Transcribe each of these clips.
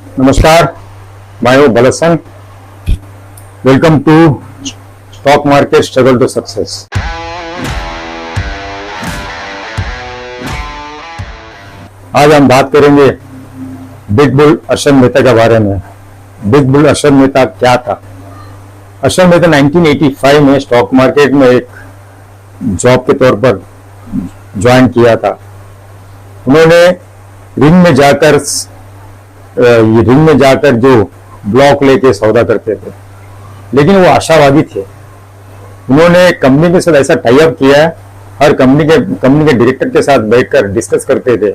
नमस्कार, मैं हूं Balsan. Welcome to stock market struggle to success. आज हम बात करेंगे बिग बुल अर्शद मेहता के बारे में। बिग बुल अर्शद मेहता क्या था? अर्शद मेहता 1985 में स्टॉक मार्केट में एक जॉब के तौर पर ज्वाइन किया था। उन्होंने रिंग में जाकर जो ब्लॉक लेके सौदा करते थे, लेकिन वो आशावादी थे। उन्होंने कंपनी के साथ ऐसा टाई अप किया है, हर कंपनी के डायरेक्टर के साथ बैठकर डिस्कस करते थे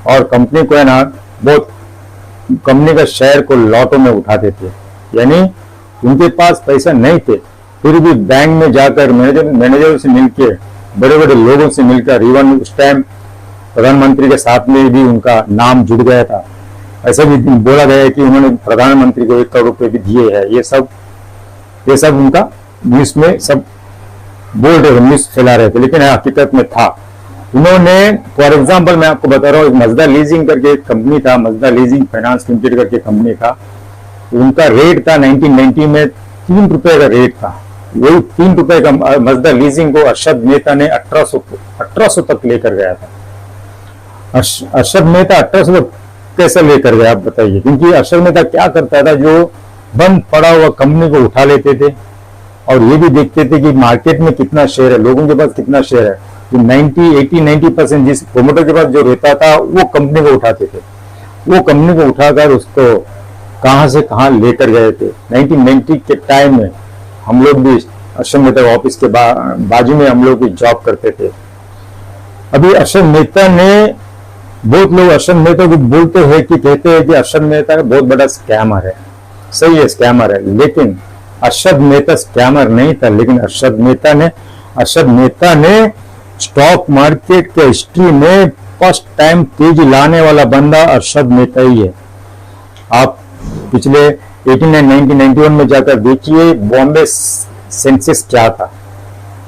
और कंपनी को है ना बहुत कंपनी का शेयर को लॉटों में उठाते थे। यानी उनके पास पैसा नहीं थे, फिर भी बैंक में जाकर मैनेजर से मिलकर, बड़े बड़े लोगों से मिलकर, इवन उस टाइम प्रधानमंत्री के साथ में भी उनका नाम जुड़ गया था। ऐसा भी बोला गया है कि उन्होंने प्रधानमंत्री को 1 करोड़ रुपए भी दिए हैं। ये सब उनका न्यूज में सब बोल रहे थे, न्यूज फैला रहे थे, लेकिन हकीकत में था। उन्होंने फॉर एग्जांपल मैं आपको बता रहा हूँ, मजदा लीजिंग करके एक कंपनी था, मजदा लीजिंग फाइनेंस लिमिटेड करके कंपनी था। उनका रेट था 1990 में 3 रुपए का रेट था। वही 3 रुपए का मजदा लीजिंग को अर्शद मेहता ने 1800 तक लेकर गया था। अर्शद मेहता 1800 कैसे लेकर गया आप बताइए? क्योंकि अर्शद मेहता क्या करता था, जो बंद पड़ा हुआ कंपनी को उठा लेते थे और ये भी देखते थे कि मार्केट में कितना शेयर है, लोगों के पास कितना शेयर है। तो 90% जिस प्रोमोटर के पास जो रहता था वो कंपनी को उठाते थे। वो कंपनी को उठाकर उसको कहां से कहां लेकर गए थे। 1990 के टाइम में हम लोग भी अर्शद मेहता ऑफिस के बाजू में हम लोग भी जॉब करते थे। अभी अर्शद मेहता ने, बहुत लोग अर्शद मेहता को बोलते हैं कि कहते हैं कि अर्शद मेहता बहुत बड़ा स्कैमर है। सही है, स्कैमर है, लेकिन अर्शद मेहता स्कैमर नहीं था। लेकिन अर्शद मेहता ने स्टॉक मार्केट के हिस्ट्री में फर्स्ट टाइम तेजी लाने वाला बंदा अर्शद मेहता ही है। आप पिछले 1991 में जाकर देखिए बॉम्बे सेंसेक्स क्या था।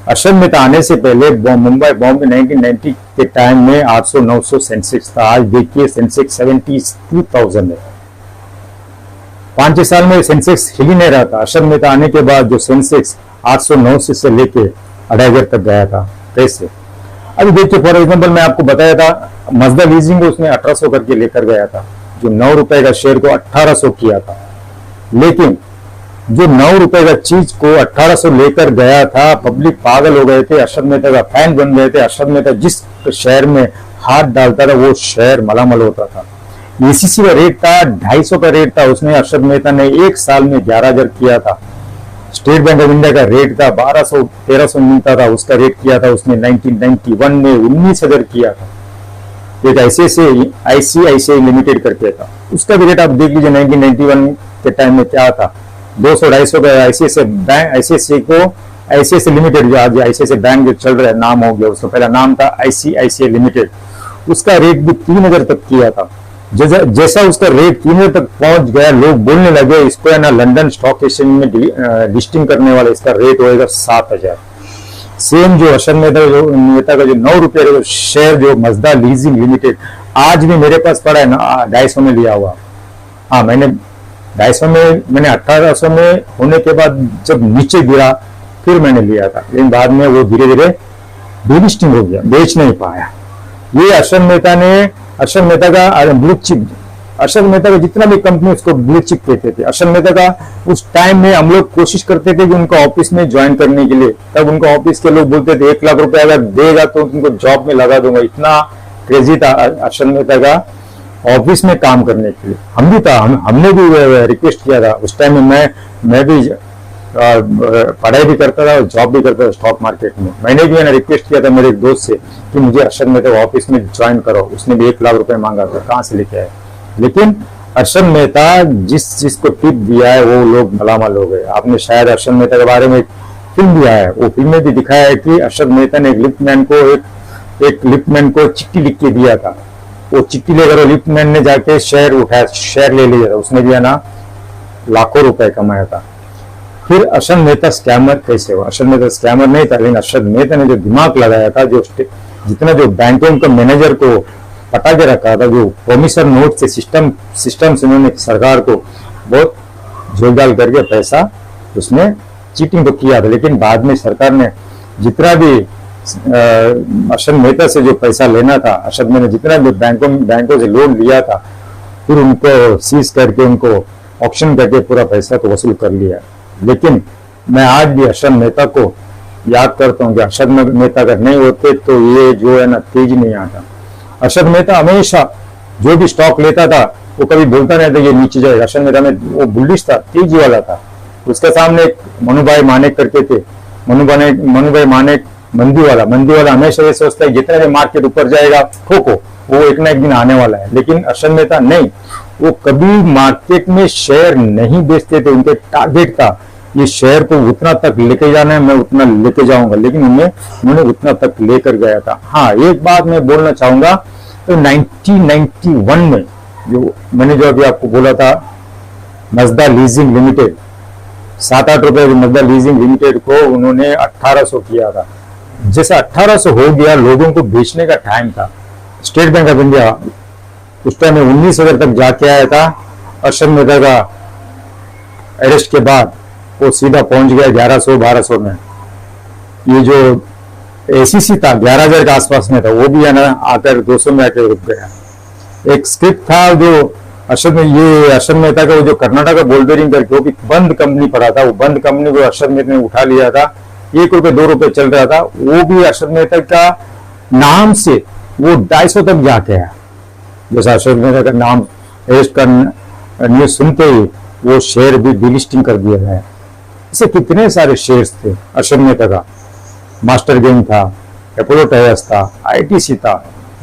अर्शद मेहता आने से पहले मुंबई बॉम्बे 1990 के टाइम में 800-900 सेंसेक्स था। आज देखिए सेंसेक्स 72,000 है। 5-6 साल में सेंसेक्स हिल ही नहीं रहा था। अर्शद मेहता आने के बाद जो सेंसेक्स 800-900 से लेके 2500 तक गया था। कैसे? अभी देखिए फॉर एग्जाम्पल मैं आपको बताया था, मजदा लीजिंग को उसने 1800 करके लेकर गया था, जो 9 रुपए का शेयर को 1800 किया था। लेकिन जो 9 रुपए का चीज को 1800 लेकर गया था, पब्लिक पागल हो गए थे, अर्शद मेहता का फैन बन गए थे। अर्शद मेहता जिस शेयर में हाथ डालता था वो शेयर मलामल होता था। एसीसी का रेट था 250 का रेट था, उसने अर्शद मेहता ने 1 साल में 11,000 किया था। स्टेट बैंक ऑफ इंडिया का रेट था 1200-1300 मिलता था, उसका रेट किया था उसने 1991 में 19,000 किया था। एक ICICI लिमिटेड करके था, उसका भी रेट आप देख लीजिए 1991 के टाइम में क्या था, 200-250 का। ICICI लिमिटेड, जो आज ICICI बैंक जो चल रहा है, नाम हो गया, उसका पहला नाम था ICICI लिमिटेड। उसका रेट भी 3,000 तक किया था। जैसा उसका रेट 3,000 तक पहुंच गया, लोग बोलने लगे इसको है ना लंदन स्टॉक एक्सचेंज में लिस्टिंग करने वाला, इसका रेट होएगा 7,000। सेम जो अर्शद मेहता का जो 9 रुपए का शेयर जो मजदा लीजिंग लिमिटेड आज भी मेरे पास पड़ा है ना, 250 में लिया हुआ। हाँ, मैंने 250 में, मैंने 1800 में होने के बाद जब नीचे गिरा फिर मैंने लिया था, लेकिन बाद में वो धीरे धीरे डिलिस्टिंग हो गया, बेच नहीं पाया। ये अर्शद मेहता का ब्लू चिप, अर्शद मेहता का जितना भी कंपनी उसको ब्लू चिप कहते थे। अर्शद मेहता का उस टाइम में हम लोग कोशिश करते थे कि उनका ऑफिस में ज्वाइन करने के लिए, तब उनका ऑफिस के लोग बोलते थे 1 लाख रुपए अगर देगा तो उनको जॉब में लगा दूंगा। इतना क्रेजी था अर्शद मेहता का ऑफिस में काम करने के लिए। हम भी था, हमने भी रिक्वेस्ट किया था उस टाइम में। मैं भी पढ़ाई भी करता था और जॉब भी करता था स्टॉक मार्केट में। मैंने भी रिक्वेस्ट किया था मेरे एक दोस्त से कि मुझे अर्शद मेहता ऑफिस में ज्वाइन करो। उसने भी 1 लाख रुपए मांगा था, कहाँ से लेके आए। लेकिन अर्शद मेहता जिस चीज को टिप दिया है वो लोग मलामल हो गए। आपने शायद अर्शद मेहता के बारे में एक फिल्म दिया है, वो फिल्म में भी दिखाया है कि अर्शद मेहता ने एक लिफ्टमैन को चिट्ठी लिख के दिया था। वो चिट्ठी लेकर लिफ्टमैन ने जाके शेयर ले लिया था। उसने भी है ना लाखों रुपए कमाया था। फिर अर्शद मेहता स्कैमर कैसे हुआ? अर्शद मेहता स्कैमर नहीं था, लेकिन अर्शद मेहता ने जो दिमाग लगाया था, जो जितना जो बैंकों के मैनेजर को पटा के रखा था, जो प्रोमिसर नोट से सिस्टम से उन्होंने सरकार को बहुत झोल डाल करके पैसा उसमें चीटिंग तो किया था। लेकिन बाद में सरकार ने जितना भी अर्शद मेहता से जो पैसा लेना था, अर्शद मेहता ने जितना भी बैंकों से लोन लिया था, फिर उनको सीज करके उनको ऑक्शन करके पूरा पैसा तो वसूल कर लिया। लेकिन मैं आज भी अर्शद मेहता को याद करता हूँ कि अर्शद मेहता अगर नहीं होते तो ये जो है ना तेज नहीं आता। अर्शद मेहता हमेशा जो भी स्टॉक लेता था वो कभी बोलता नहीं था ये नीचे जाएगा। अर्शद मेहता में वो बुलिश था, तेजी वाला था। उसके सामने एक मनुभाई मानेक करके थे, मनुभाई मानेक मंदी वाला हमेशा ये सोचता है जितना भी मार्केट ऊपर जाएगा ठोको, वो एक ना एक दिन आने वाला है। लेकिन अर्शद मेहता नहीं, वो कभी मार्केट में शेयर नहीं बेचते थे। उनके टारगेट था ये शेयर को उतना तक लेके जाना है, मैं उतना लेके जाऊंगा। लेकिन उन्होंने उतना तक लेकर गया था। हाँ, एक बात मैं बोलना चाहूंगा, तो 1991 में जो मैंने जो अभी आपको बोला था मजदा लीजिंग लिमिटेड, 7-8 रुपए मजदा लीजिंग लिमिटेड को उन्होंने 1800 किया था। जैसे 1800 हो गया, लोगों को बेचने का टाइम था। स्टेट बैंक ऑफ इंडिया उस टाइम में 19,000 तक जाके आया था। अर्शद मेहता का अरेस्ट के बाद वो सीधा पहुंच गया 1100-1200 में। ये जो एसीसी था 11,000 के आसपास में था, वो भी है ना आकर 200 में आकर रुक गया। एक स्क्रिप्ट था जो अर्शद मेहता का, वो जो कर्नाटक बोल बेरिंग करके वो भी बंद कंपनी पड़ा था, वो बंद कंपनी को अर्शद मेहता ने उठा लिया था। 1 रुपए 2 रुपए चल रहा था, वो भी अर्शद मेहता का नाम से वो 250 तक जाके आया। जैसा अर्शद मेहता का नाम अरेस्ट का न्यूज सुनते ही वो शेयर भी डिलिस्टिंग कर दिया गया। ऐसे कितने सारे शेयर्स थे अर्शद मेहता का। मास्टर गेम था, अपोलो टायर्स था, आईटीसी था,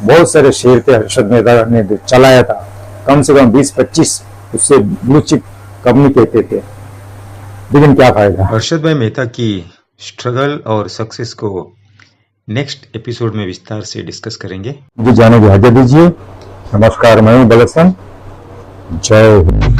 बहुत सारे शेयर थे अर्शद मेहता ने चलाया था। कम से कम 20-25 उससे ब्लू चिप कंपनी कहते थे। लेकिन क्या फायदा। अर्शद भाई मेहता की स्ट्रगल और सक्सेस को नेक्स्ट एपिसोड में विस्तार से डिस्कस करेंगे। मुझे जाने की आज्ञा दीजिए। नमस्कार, मैं हूं बलसन। जय हिंद।